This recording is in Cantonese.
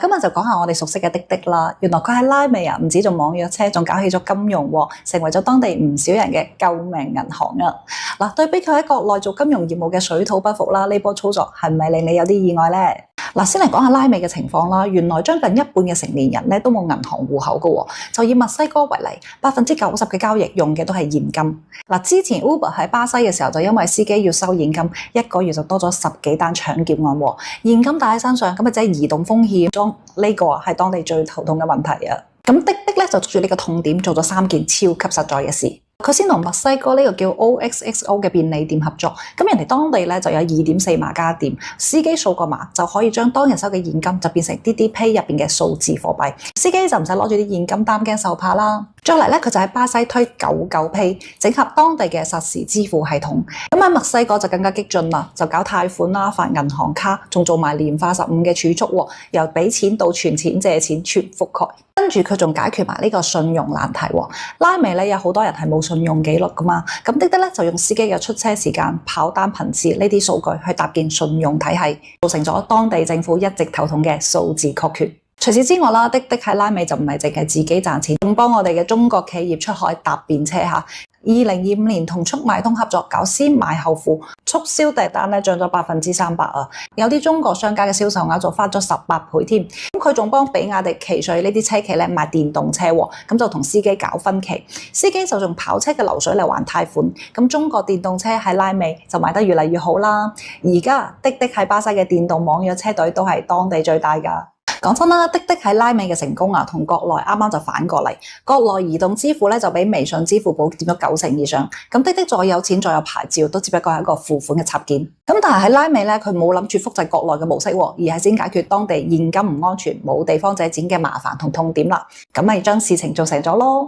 今日就講下我哋熟悉嘅滴滴啦。原來佢喺拉美啊，唔止做網約車，仲搞起咗金融喎，成為咗當地唔少人嘅救命銀行啊！嗱，對比佢喺國內做金融業務嘅水土不服啦，呢波操作係咪令你有啲意外呢？嗱，先嚟講下拉美嘅情況啦。原來將近一半嘅成年人咧都冇銀行戶口嘅喎。就以墨西哥為例，90%嘅交易用嘅都係現金。嗱，之前 Uber 喺巴西嘅時候，就因為司機要收現金，一個月就多咗10幾單搶劫案喎。現金帶喺身上，咁咪即係移動風險，呢個係當地最頭痛嘅問題啊。咁滴滴咧就捉住呢個痛點，做咗3件超級實在嘅事。佢先同墨西哥呢個叫 OXXO 嘅便利店合作，咁人哋當地咧就有2.4萬家店，司機掃個碼就可以將當日收嘅現金就變成滴滴 Pay 入邊嘅數字貨幣，司機就唔使攞住啲現金擔驚受怕啦。再嚟咧，佢就喺巴西推99 Pay， 整合當地嘅實時支付系統。咁喺墨西哥就更加激進啦，就搞貸款啦、發銀行卡，仲做埋年化15嘅儲蓄喎，由俾錢到存錢借錢全覆蓋。跟住佢仲解決埋呢個信用難題喎。拉美咧有好多人係冇信用記錄噶嘛，咁滴滴咧就用司機嘅出車時間、跑單頻次呢啲數據去搭建信用體系，造成咗當地政府一直頭痛嘅數字確缺。除此之外啦，滴滴喺拉美就唔係淨係自己賺錢，仲幫我哋嘅中國企業出海搭便車嚇。2025年同速賣通合作搞先買後付，促銷訂單咧漲咗300%啊！有啲中國商家嘅銷售額就翻咗18倍添。咁佢仲幫比亞迪、奇瑞呢啲車企咧賣電動車喎，咁就同司機搞分期，司機就用跑車嘅流水嚟還貸款。咁中國電動車喺拉美就賣得越嚟越好啦。而家滴滴喺巴西嘅電動網約車隊都係當地最大㗎。講真啦，滴滴喺拉美嘅成功啊，同國內啱啱就反過嚟。國內移動支付咧就比微信、支付寶佔咗90%以上，咁滴滴再有錢再有牌照，都只不過係一個付款嘅插件。咁但係喺拉美咧，佢冇諗住複製國內嘅模式，而係先解決當地現金唔安全、冇地方借錢嘅麻煩同痛點啦。咁咪將事情做成咗咯。